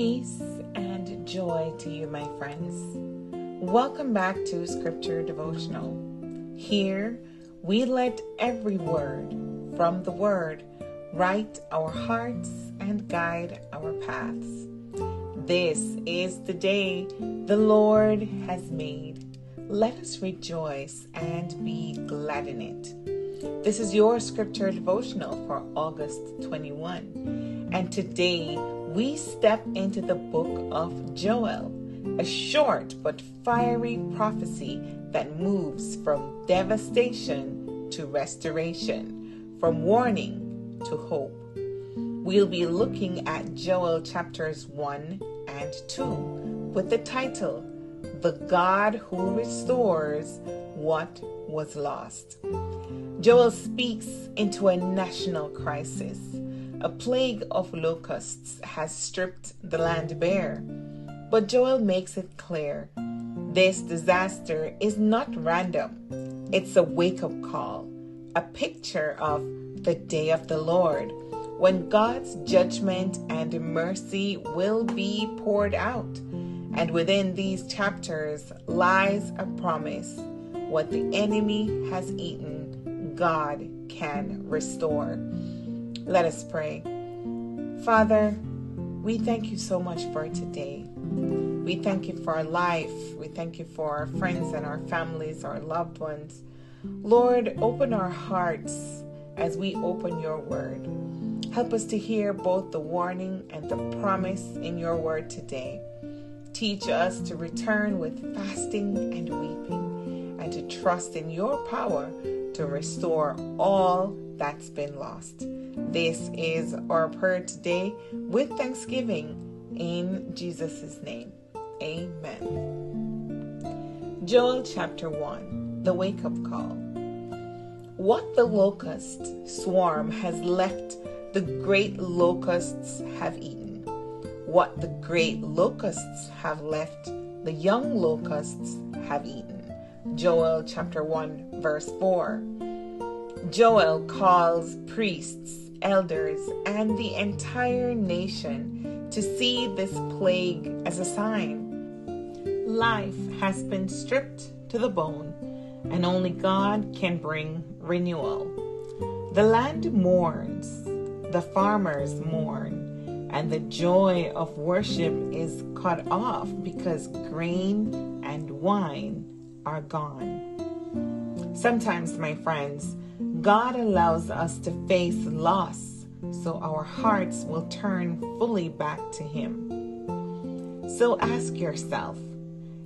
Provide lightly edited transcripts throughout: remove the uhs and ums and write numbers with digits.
Peace and joy to you, my friends. Welcome back to Scripture Devotional. Here, we let every word from the Word write our hearts and guide our paths. This is the day the Lord has made. Let us rejoice and be glad in it. This is your Scripture Devotional for August 21. And today, we step into the book of Joel, a short but fiery prophecy that moves from devastation to restoration, from warning to hope. We'll be looking at Joel chapters 1 and 2 with the title, The God Who Restores What Was Lost. Joel speaks into a national crisis. A plague of locusts has stripped the land bare, but Joel makes it clear this disaster is not random. It's a wake-up call, a picture of the day of the Lord, when God's judgment and mercy will be poured out. And within these chapters lies a promise: what the enemy has eaten, God can restore. Let us pray. Father, we thank you so much for today. We thank you for our life. We thank you for our friends and our families, our loved ones. Lord, open our hearts as we open your word. Help us to hear both the warning and the promise in your word today. Teach us to return with fasting and weeping, and to trust in your power to restore all that's been lost. This is our prayer today with thanksgiving in Jesus' name. Amen. Joel chapter 1, the wake-up call. What the locust swarm has left, the great locusts have eaten. What the great locusts have left, the young locusts have eaten. Joel chapter 1, verse 4. Joel calls priests, elders, and the entire nation to see this plague as a sign. Life has been stripped to the bone, and only God can bring renewal. The land mourns, the farmers mourn, and the joy of worship is cut off because grain and wine are gone. Sometimes, my friends, God allows us to face loss so our hearts will turn fully back to Him. So ask yourself,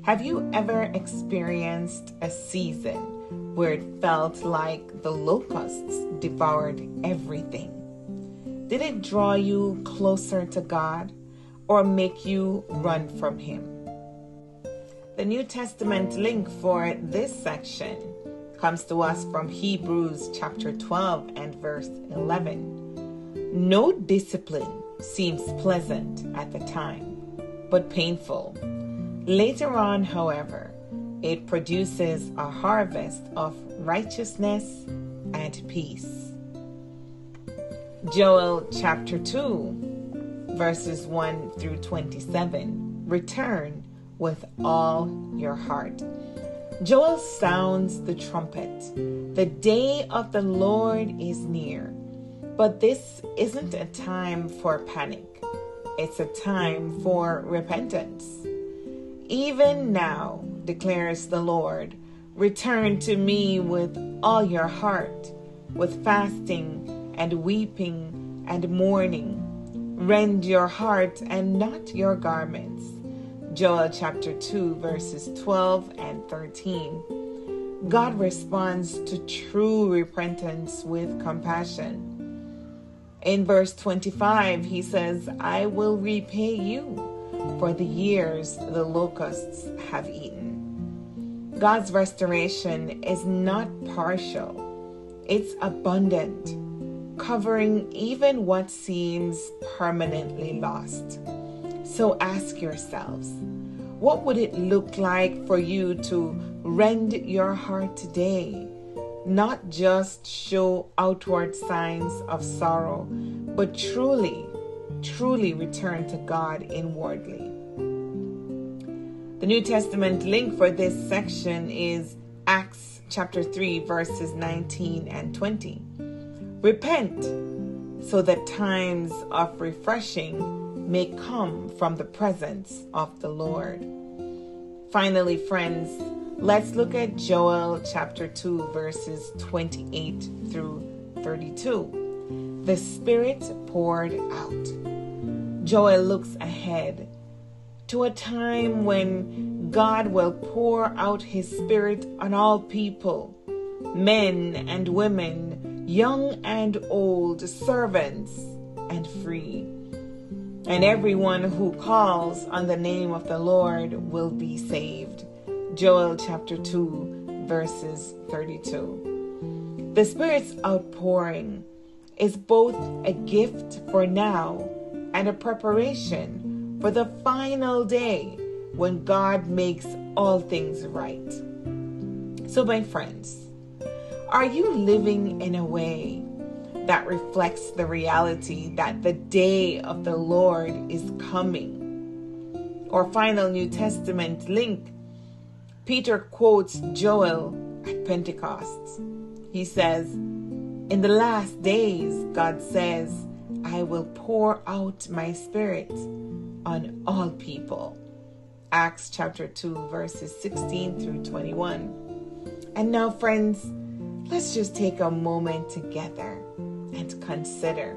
have you ever experienced a season where it felt like the locusts devoured everything? Did it draw you closer to God or make you run from Him? The New Testament link for this section comes to us from Hebrews chapter 12 and verse 11. No discipline seems pleasant at the time, but painful. Later on, however, it produces a harvest of righteousness and peace. Joel chapter 2, verses 1 through 27. Return with all your heart. Joel sounds the trumpet. The day of the Lord is near. But this isn't a time for panic. It's a time for repentance. Even now, declares the Lord, return to me with all your heart, with fasting and weeping and mourning. Rend your heart and not your garments. Joel chapter 2, verses 12 and 13. God responds to true repentance with compassion. In verse 25, He says, I will repay you for the years the locusts have eaten. God's restoration is not partial. It's abundant, covering even what seems permanently lost. So ask yourselves, what would it look like for you to rend your heart today? Not just show outward signs of sorrow, but truly truly return to God inwardly. The New Testament link for this section is Acts chapter 3, verses 19 and 20. Repent so that times of refreshing may come from the presence of the Lord. Finally, friends, let's look at Joel chapter 2, verses 28 through 32. The Spirit poured out. Joel looks ahead to a time when God will pour out His Spirit on all people, men and women, young and old, servants and free. And everyone who calls on the name of the Lord will be saved. Joel chapter 2, verses 32. The Spirit's outpouring is both a gift for now and a preparation for the final day when God makes all things right. So, my friends, are you living in a way that reflects the reality that the day of the Lord is coming? Or final New Testament link, Peter quotes Joel at Pentecost. He says, "In the last days, God says, I will pour out my Spirit on all people." Acts chapter 2, verses 16 through 21. And now, friends, let's just take a moment together and consider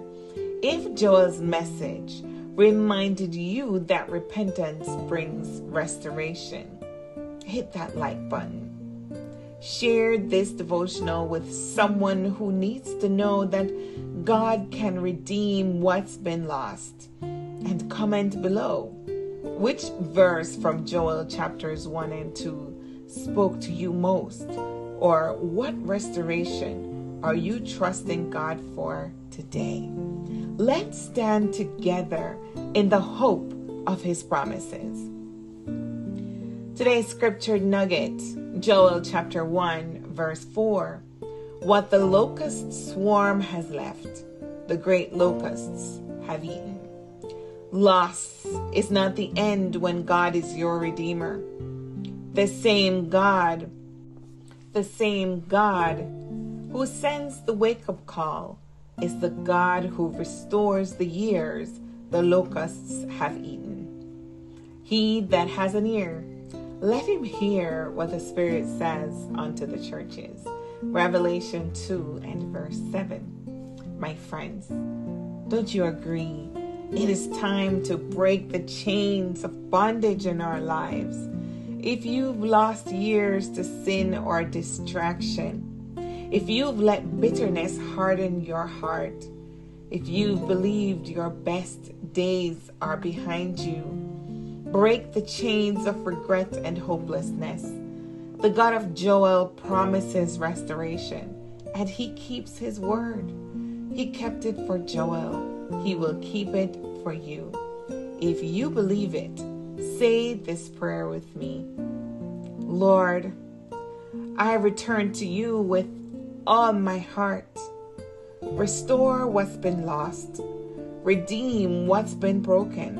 if Joel's message reminded you that repentance brings restoration. Hit that like button. Share this devotional with someone who needs to know that God can redeem what's been lost. And comment below which verse from Joel chapters 1 and 2 spoke to you most, or what restoration are you trusting God for today? Let's stand together in the hope of His promises. Today's scripture nugget, Joel chapter 1, verse 4. What the locust swarm has left, the great locusts have eaten. Loss is not the end when God is your Redeemer. The same God who sends the wake-up call is the God who restores the years the locusts have eaten. He that has an ear, let him hear what the Spirit says unto the churches. Revelation 2 and verse 7. My friends, don't you agree? It is time to break the chains of bondage in our lives. If you've lost years to sin or distraction, if you've let bitterness harden your heart, if you've believed your best days are behind you, break the chains of regret and hopelessness. The God of Joel promises restoration, and He keeps His word. He kept it for Joel. He will keep it for you. If you believe it, say this prayer with me. Lord, I return to you with all my heart. Restore what's been lost. Redeem what's been broken.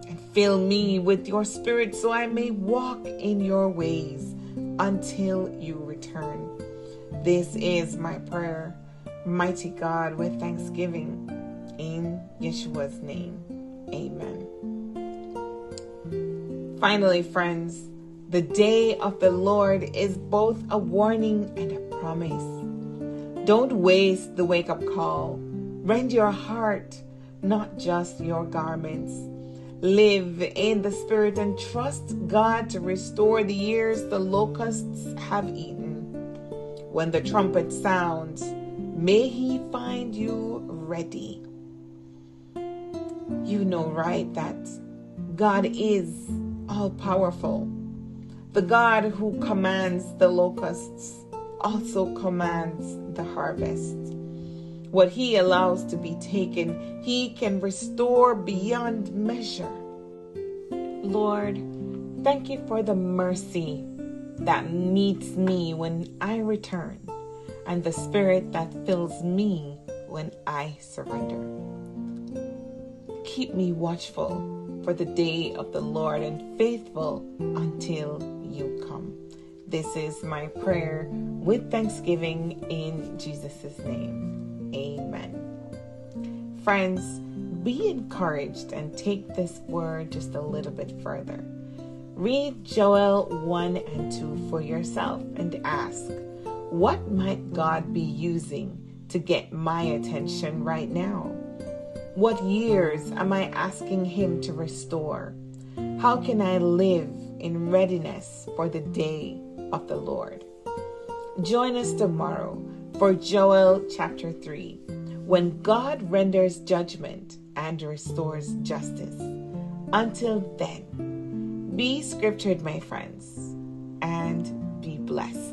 And fill me with your Spirit so I may walk in your ways until you return. This is my prayer, mighty God, with thanksgiving. In Yeshua's name, amen. Finally, friends, the day of the Lord is both a warning and a promise. Don't waste the wake-up call. Rend your heart, not just your garments. Live in the Spirit and trust God to restore the years the locusts have eaten. When the trumpet sounds, may He find you ready. You know, right, that God is all-powerful. The God who commands the locusts also commands the harvest. What He allows to be taken, He can restore beyond measure. Lord, thank you for the mercy that meets me when I return, and the Spirit that fills me when I surrender. keep me watchful for the day of the Lord and faithful until you come. This is my prayer with thanksgiving in Jesus' name. Amen. Friends, be encouraged and take this word just a little bit further. Read Joel 1 and 2 for yourself and ask, what might God be using to get my attention right now? What years am I asking Him to restore? How can I live in readiness for the day of the Lord? Join us tomorrow for Joel chapter 3, when God renders judgment and restores justice. Until then, be scriptured, my friends, and be blessed.